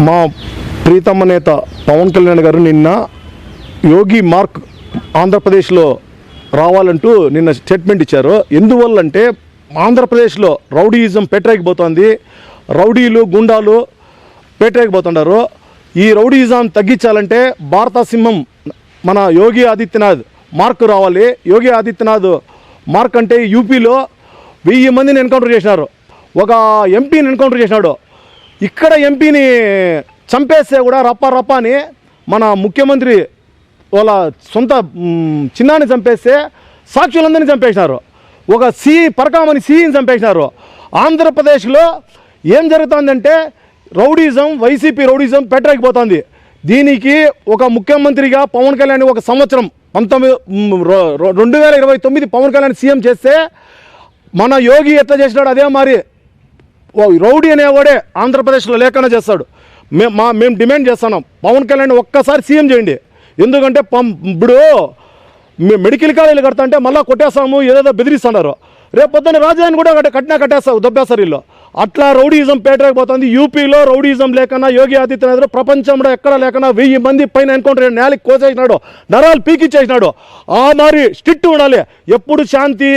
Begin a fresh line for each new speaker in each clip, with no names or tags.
మా ప్రీతమ్మ నేత పవన్ కళ్యాణ్ గారు నిన్న యోగి మార్క్ ఆంధ్రప్రదేశ్లో రావాలంటూ నిన్న స్టేట్మెంట్ ఇచ్చారు. ఎందువల్లంటే ఆంధ్రప్రదేశ్లో రౌడీయిజం పెట్టరేకపోతుంది, రౌడీలు గుండాలు పెట్టరేకపోతున్నారు. ఈ రౌడీయిజం తగ్గించాలంటే భారత సింహం మన యోగి ఆదిత్యనాథ్ మార్క్ రావాలి. యోగి ఆదిత్యనాథ్ మార్క్ అంటే యూపీలో 1000 మందిని ఎన్కౌంటర్ చేసినారు, ఒక ఎంపీని ఎన్కౌంటర్ చేసినాడు. ఇక్కడ ఎంపీని చంపేస్తే కూడా రప్ప అని మన ముఖ్యమంత్రి వాళ్ళ సొంత చిన్నాన్ని చంపేస్తే సాక్షులందరినీ చంపేసినారు. ఒక పరకామని సీని చంపేసినారు. ఆంధ్రప్రదేశ్లో ఏం జరుగుతుందంటే రౌడీజం, వైసీపీ రౌడీజం పెట్టలేకపోతుంది. దీనికి ఒక ముఖ్యమంత్రిగా పవన్ కళ్యాణ్ ఒక సంవత్సరం 2029 పవన్ కళ్యాణ్ సీఎం చేస్తే మన యోగి ఎట్లా చేసినాడు అదే మరి రౌడీ అనేవాడే ఆంధ్రప్రదేశ్లో లేకుండా చేస్తాడు. మేము డిమాండ్ చేస్తున్నాం, పవన్ కళ్యాణ్ ఒక్కసారి సీఎం చేయండి. ఎందుకంటే ఇప్పుడు మెడికల్ కాలేజీలు కడతా అంటే మళ్ళీ కొట్టేస్తాము, ఏదేదో బెదిరిస్తున్నారు. రేపు పొద్దున్న రాజధాని కూడా కట్టేస్తావు, దొబ్బేస్తారు వీళ్ళు. అట్లా రౌడీయిజం పేటరైపోతుంది. యూపీలో రౌడీయిజం లేకన్నా యోగి ఆదిత్యనాథ్ ప్రపంచంలో ఎక్కడ లేకన్నా 1000 మంది పైన ఎన్కౌంటర్ నేలకి కోసేసినాడు, నరాలు పీకిచ్చేసినాడు. ఆ మరి స్ట్రిక్ట్ ఉండాలి. ఎప్పుడు శాంతి,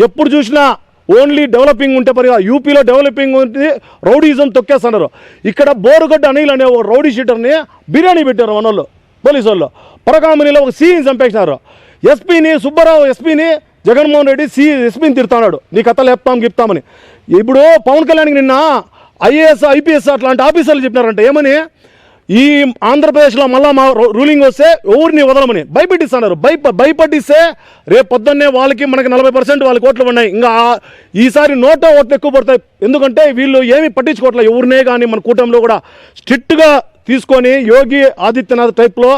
ఎప్పుడు చూసినా ఓన్లీ డెవలపింగ్ ఉంటే పరిగా. యూపీలో డెవలపింగ్ ఉంది, రౌడీయిజం తొక్కేస్తున్నారు. ఇక్కడ బోరుగడ్డ అనిల్ అనే ఒక రౌడీ షీటర్ని బిర్యానీ పెట్టారు మన వాళ్ళు, పోలీసు వాళ్ళు. పరకామణిలో ఒక సీని చంపేసినారు. ఎస్పీని సుబ్బారావు ఎస్పీని జగన్మోహన్ రెడ్డి ఎస్పీని తిడతాడు, నీ కథలు చెప్తామని. ఇప్పుడు పవన్ కళ్యాణ్కి నిన్న ఐఏఎస్ ఐపీఎస్ అట్లాంటి ఆఫీసర్లు చెప్పినారంట ఏమని, ఈ ఆంధ్రప్రదేశ్లో మళ్ళా మా రూలింగ్ వస్తే ఎవరిని వదలమని భయపెట్టిస్తున్నారు. భయపట్టిస్తే రేపు పొద్దున్నే వాళ్ళకి మనకి 40% వాళ్ళకి ఓట్లు ఉన్నాయి. ఇంకా ఈసారి ఓట్లు ఎక్కువ పడతాయి. ఎందుకంటే వీళ్ళు ఏమీ పట్టించుకోవట్లేదు ఎవరినే కానీ. మన కూటమిలో కూడా స్ట్రిక్ట్గా తీసుకొని యోగి ఆదిత్యనాథ్ టైప్లో,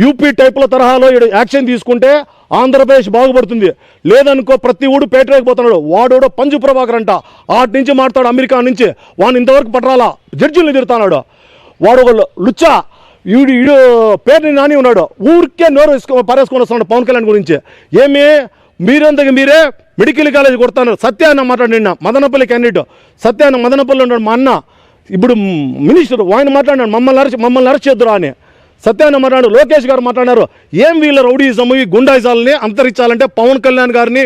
యూపీ టైప్లో తరహాలో యాక్షన్ తీసుకుంటే ఆంధ్రప్రదేశ్ బాగుపడుతుంది. లేదనుకో ప్రతి ఊడు పేటరేకపోతున్నాడు. వాడోడో పంజు ప్రభాకర్ అంట, ఆటి నుంచి మాట్లాడు అమెరికా నుంచి, వాడిని ఇంతవరకు పట్టరాలా, జడ్జిల్ని తిడుతున్నాడు. వాడు ఒక లుచ్చా, ఈడు పేరుని నాని ఉన్నాడు, ఊరికే నోరు పారేసుకొని వస్తున్నాడు పవన్ కళ్యాణ్ గురించి. ఏమి మీరంతగా మీరే మెడికల్ కాలేజ్ కొడతాను. సత్యాన్న మాట్లాడి నిన్న మదనపల్లి క్యాండిడేట్ సత్యాన్న మదనపల్లి ఉన్నాడు మా అన్న, ఇప్పుడు మినిస్టర్ ఆయన మాట్లాడినాడు మమ్మల్ని అరెస్ట్ చేద్దురా అని. సత్యాన్న మాట్లాడు, లోకేష్ గారు మాట్లాడారు. ఏం వీళ్ళ రౌడీయిజం ఈ గుండాయిజాలని అంతరించాలంటే పవన్ కళ్యాణ్ గారిని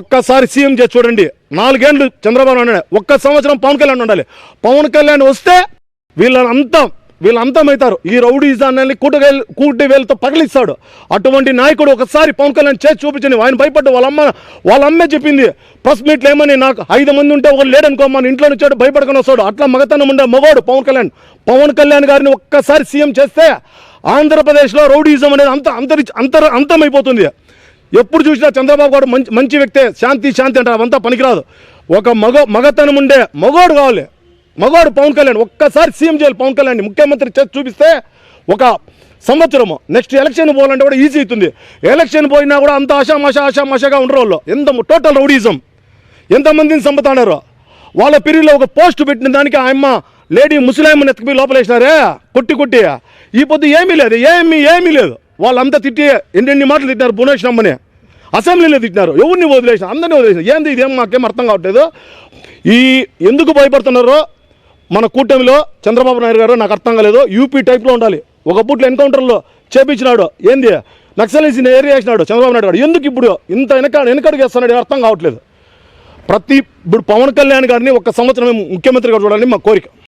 ఒక్కసారి సీఎం చేసి చూడండి. 4 ఏళ్ళు చంద్రబాబు నాయుడు, ఒక్క సంవత్సరం పవన్ కళ్యాణ్ ఉండాలి. పవన్ కళ్యాణ్ వస్తే వీళ్ళు అంతమవుతారు. ఈ రౌడీయిజాన్ని కూటి వేలతో పగిలిస్తాడు. అటువంటి నాయకుడు ఒకసారి పవన్ కళ్యాణ్ చేసి చూపించండి. ఆయన భయపడ్డు. వాళ్ళ అమ్మే చెప్పింది ప్రెస్ మీట్లో ఏమని, నాకు 5 మంది ఉంటే ఒకరు లేడనుకో, మన ఇంట్లో నుంచాడు భయపడుకొని వస్తాడు. అట్లా మగతనం ఉండే మగోడు పవన్ కళ్యాణ్ గారిని ఒక్కసారి సీఎం చేస్తే ఆంధ్రప్రదేశ్లో రౌడీయిజం అనేది అంతమైపోతుంది. ఎప్పుడు చూసినా చంద్రబాబు గారు మంచి వ్యక్తే, శాంతి అంటారు, అవంతా పనికిరాదు. ఒక మగతనం ఉండే మగోడు కావాలి. మగవాడు పవన్ కళ్యాణ్ ఒక్కసారి సీఎం చేయాలి. పవన్ కళ్యాణ్ ముఖ్యమంత్రి చేసి చూపిస్తే ఒక సంవత్సరము నెక్స్ట్ ఎలక్షన్ పోవాలంటే కూడా ఈజీ అవుతుంది. ఎలక్షన్ పోయినా కూడా అంత ఆశామాషగా ఉండరు వాళ్ళు. టోటల్ రౌడీయిజం ఎంతమందిని చంపుతున్నారు. వాళ్ళ పీరియడ్లో ఒక పోస్ట్ పెట్టిన దానికి ఆయమ్మ లేడీ ముస్లింని ఎత్తుకుపోయి లోపలేసినారే కొట్టి. ఈ పొద్దు ఏమీ లేదు. వాళ్ళంతా తిట్టి ఎన్ని మాటలు తిట్టినారు. భువనేశ్వర్ అమ్మని అసెంబ్లీలో తిట్టినారు, ఎవరిని వదిలేసినారు, అందరినీ వదిలేసినారు. ఏంది ఇదేం మాకేం అర్థం కావట్లేదు. ఎందుకు భయపడుతున్నారో మన కూటమిలో చంద్రబాబు నాయుడు గారు నాకు అర్థం కాలేదు. యూపీ టైప్లో ఉండాలి. ఒక పూట్లో ఎన్కౌంటర్లో చేపించినాడు, ఏంది నక్సలైజ్ని ఏరియా వేసినాడు చంద్రబాబు నాయుడు గారు. ఎందుకు ఇప్పుడు ఇంత వెనకడుగు వేస్తున్నాడు అర్థం కావట్లేదు. ఇప్పుడు పవన్ కళ్యాణ్ గారిని ఒక్క సంవత్సరం ముఖ్యమంత్రిగా చూడాలని మా కోరిక.